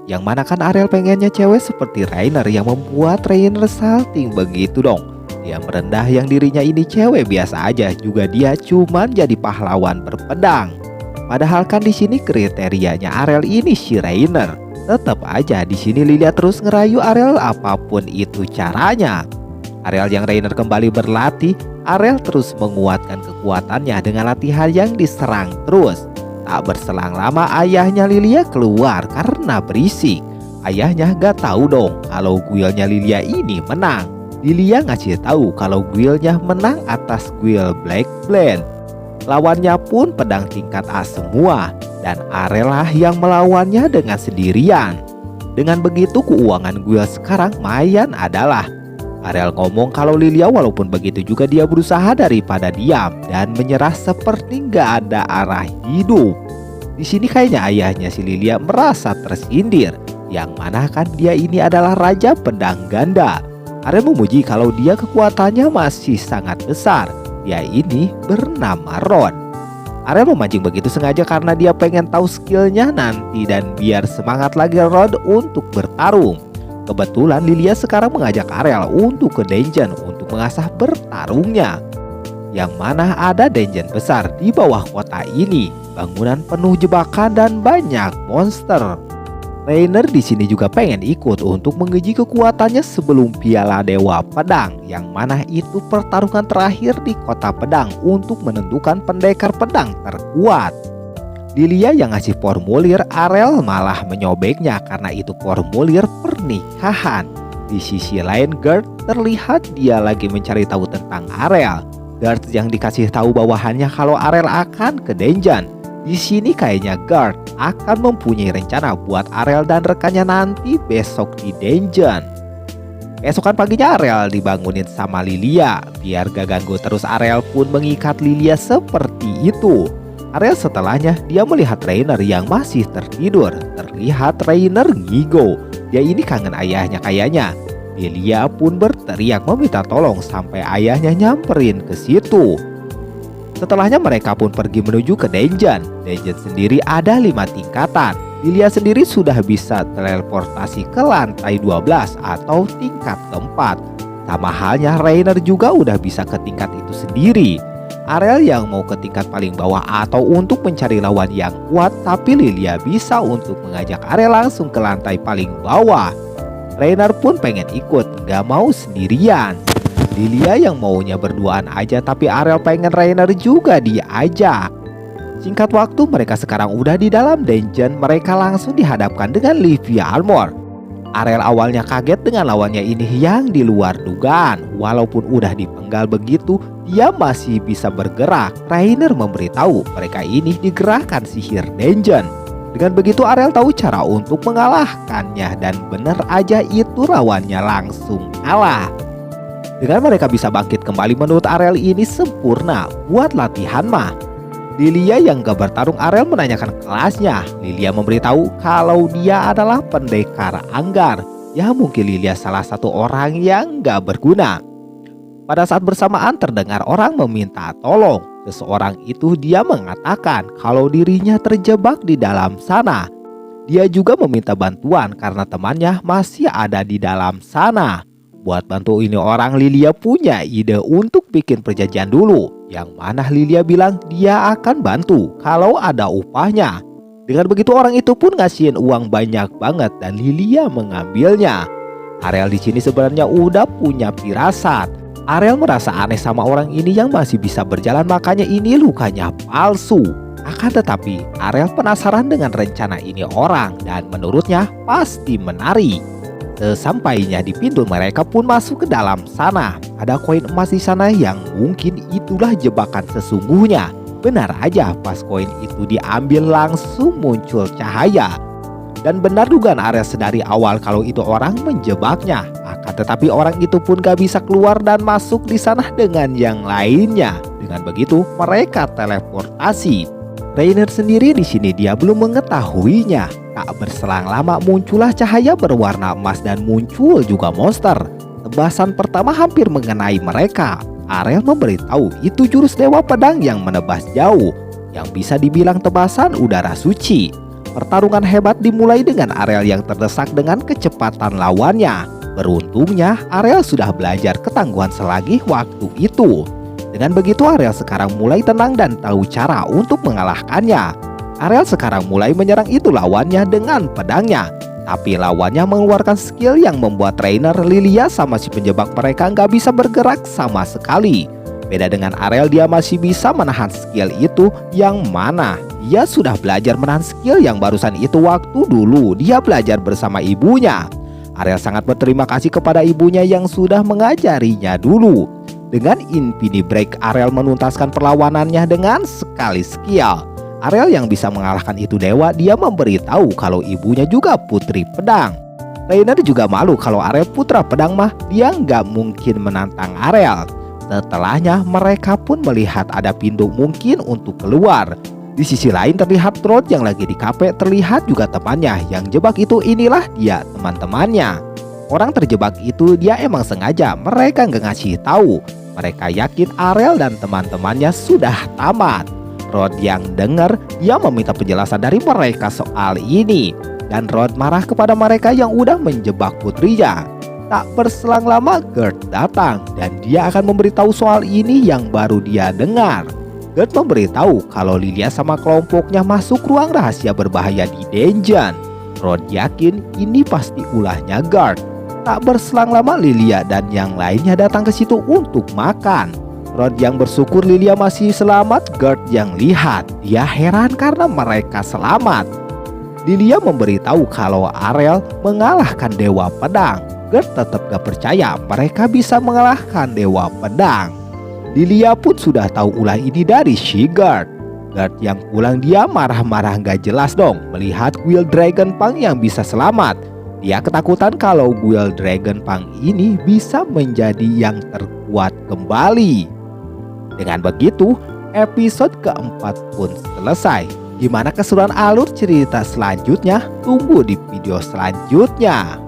Yang mana kan Ariel pengennya cewek seperti Rainer yang membuat Rainer salting begitu dong. Dia merendah yang dirinya ini cewek biasa aja, juga dia cuman jadi pahlawan berpedang. Padahal kan di sini kriterianya Ariel ini si Rainer. Tetap aja di sini Lilia terus ngerayu Ariel apapun itu caranya. Ariel yang Rainer kembali berlatih, Ariel terus menguatkan kekuatannya dengan latihan yang diserang terus. Tak berselang lama ayahnya Lilia keluar karena berisik. Ayahnya gak tahu dong kalau guilnya Lilia ini menang. Lilia ngasih tahu kalau guilnya menang atas guil Black Blade. Lawannya pun pedang tingkat A semua, dan Ariel lah yang melawannya dengan sendirian. Dengan begitu keuangan guil sekarang mayan adalah. Ariel ngomong kalau Lilia walaupun begitu juga dia berusaha daripada diam dan menyerah seperti gak ada arah hidup. Di sini kayaknya ayahnya si Lilia merasa tersindir, yang mana kan dia ini adalah raja pedang ganda. Ariel memuji kalau dia kekuatannya masih sangat besar. Dia ini bernama Ron. Ariel memancing begitu sengaja karena dia pengen tahu skillnya nanti dan biar semangat lagi Ron untuk bertarung. Kebetulan Lilia sekarang mengajak Ariel untuk ke dungeon untuk mengasah bertarungnya. Yang mana ada dungeon besar di bawah kota ini, bangunan penuh jebakan dan banyak monster. Rainer di sini juga pengen ikut untuk menguji kekuatannya sebelum Piala Dewa Pedang, yang mana itu pertarungan terakhir di kota pedang untuk menentukan pendekar pedang terkuat. Lilia yang ngasih formulir, Ariel malah menyobeknya karena itu formulir pernikahan. Di sisi lain Gert terlihat dia lagi mencari tahu tentang Ariel. Gert yang dikasih tahu bawahannya kalau Ariel akan ke dungeon. Di sini kayaknya Gert akan mempunyai rencana buat Ariel dan rekannya nanti besok di dungeon. Keesokan paginya Ariel dibangunin sama Lilia. Biar gak ganggu terus Ariel pun mengikat Lilia seperti itu. Ariel setelahnya dia melihat Rainer yang masih tertidur. Terlihat Rainer ngigo. Dia ini kangen ayahnya kayaknya. Lilia pun berteriak meminta tolong sampai ayahnya nyamperin ke situ. Setelahnya mereka pun pergi menuju ke dungeon. Dungeon sendiri ada 5 tingkatan. Lilia sendiri sudah bisa teleportasi ke lantai 12 atau tingkat keempat. Sama halnya Rainer juga udah bisa ke tingkat itu sendiri. Ariel yang mau ke tingkat paling bawah atau untuk mencari lawan yang kuat, tapi Lilia bisa untuk mengajak Ariel langsung ke lantai paling bawah. Rainer pun pengen ikut, gak mau sendirian. Lilia yang maunya berduaan aja, tapi Ariel pengen Rainer juga diajak. Singkat waktu mereka sekarang udah di dalam dungeon, mereka langsung dihadapkan dengan Livia Armor. Ariel awalnya kaget dengan lawannya ini yang di luar dugaan. Walaupun udah dipenggal begitu, dia masih bisa bergerak. Rainer memberitahu mereka ini digerakkan sihir dungeon. Dengan begitu Ariel tahu cara untuk mengalahkannya, dan bener aja itu lawannya langsung kalah. Dengan mereka bisa bangkit kembali, menurut Ariel ini sempurna buat latihan mah. Lilia yang gak bertarung, Ariel menanyakan kelasnya. Lilia memberitahu kalau dia adalah pendekar anggar. Ya mungkin Lilia salah satu orang yang gak berguna. Pada saat bersamaan terdengar orang meminta tolong. Seseorang itu dia mengatakan kalau dirinya terjebak di dalam sana. Dia juga meminta bantuan karena temannya masih ada di dalam sana. Buat bantu ini orang, Lilia punya ide untuk bikin perjanjian dulu. Yang mana Lilia bilang dia akan bantu kalau ada upahnya. Dengan begitu orang itu pun ngasihin uang banyak banget dan Lilia mengambilnya. Ariel di sini sebenarnya udah punya firasat. Ariel merasa aneh sama orang ini yang masih bisa berjalan, makanya ini lukanya palsu. Akan tetapi Ariel penasaran dengan rencana ini orang dan menurutnya pasti menarik. Sesampainya di pintu, mereka pun masuk ke dalam sana. Ada koin emas di sana yang mungkin itulah jebakan sesungguhnya. Benar aja pas koin itu diambil langsung muncul cahaya. Dan benar dugaan Ariel sedari awal kalau itu orang menjebaknya. Akan tetapi orang itu pun gak bisa keluar dan masuk di sana dengan yang lainnya. Dengan begitu mereka teleportasi. Rainer sendiri di sini dia belum mengetahuinya. Tak berselang lama muncullah cahaya berwarna emas dan muncul juga monster. Tebasan pertama hampir mengenai mereka. Ariel memberitahu itu jurus dewa pedang yang menebas jauh, yang bisa dibilang tebasan udara suci. Pertarungan hebat dimulai dengan Ariel yang terdesak dengan kecepatan lawannya. Beruntungnya, Ariel sudah belajar ketangguhan selagi waktu itu. Dengan begitu, Ariel sekarang mulai tenang dan tahu cara untuk mengalahkannya. Ariel sekarang mulai menyerang itu lawannya dengan pedangnya. Tapi lawannya mengeluarkan skill yang membuat trainer Lilia sama si penjebak mereka nggak bisa bergerak sama sekali. Beda dengan Ariel, dia masih bisa menahan skill itu, yang mana dia sudah belajar menahan skill yang barusan itu waktu dulu dia belajar bersama ibunya. Ariel sangat berterima kasih kepada ibunya yang sudah mengajarinya dulu. Dengan Infinity Break, Ariel menuntaskan perlawanannya dengan sekali skill. Ariel yang bisa mengalahkan itu dewa, dia memberitahu kalau ibunya juga putri pedang. Trainer juga malu kalau Ariel putra pedang mah dia nggak mungkin menantang Ariel. Setelahnya mereka pun melihat ada pintu mungkin untuk keluar. Di sisi lain terlihat Rod yang lagi di kafe, terlihat juga temannya yang jebak itu. Inilah dia teman-temannya. Orang terjebak itu dia emang sengaja, mereka nggak ngasih tahu. Mereka yakin Ariel dan teman-temannya sudah tamat. Rod yang dengar, dia meminta penjelasan dari mereka soal ini. Dan Rod marah kepada mereka yang udah menjebak putrinya. Tak berselang lama Gert datang dan dia akan memberitahu soal ini yang baru dia dengar. Gert memberitahu kalau Lilia sama kelompoknya masuk ruang rahasia berbahaya di dungeon. Rod yakin ini pasti ulahnya Gert. Tak berselang lama Lilia dan yang lainnya datang ke situ untuk makan. Rod yang bersyukur Lilia masih selamat. Gert yang lihat, dia heran karena mereka selamat. Lilia memberitahu kalau Ariel mengalahkan Dewa Pedang. Gert tetap gak percaya mereka bisa mengalahkan Dewa Pedang. Lilia pun sudah tahu ulah ini dari Sigurd. Gert yang pulang dia marah-marah gak jelas dong melihat Guild Dragonpunk yang bisa selamat. Dia ketakutan kalau Guild Dragonpunk ini bisa menjadi yang terkuat kembali. Dengan begitu, episode keempat pun selesai. Gimana keseruan alur cerita selanjutnya? Tunggu di video selanjutnya.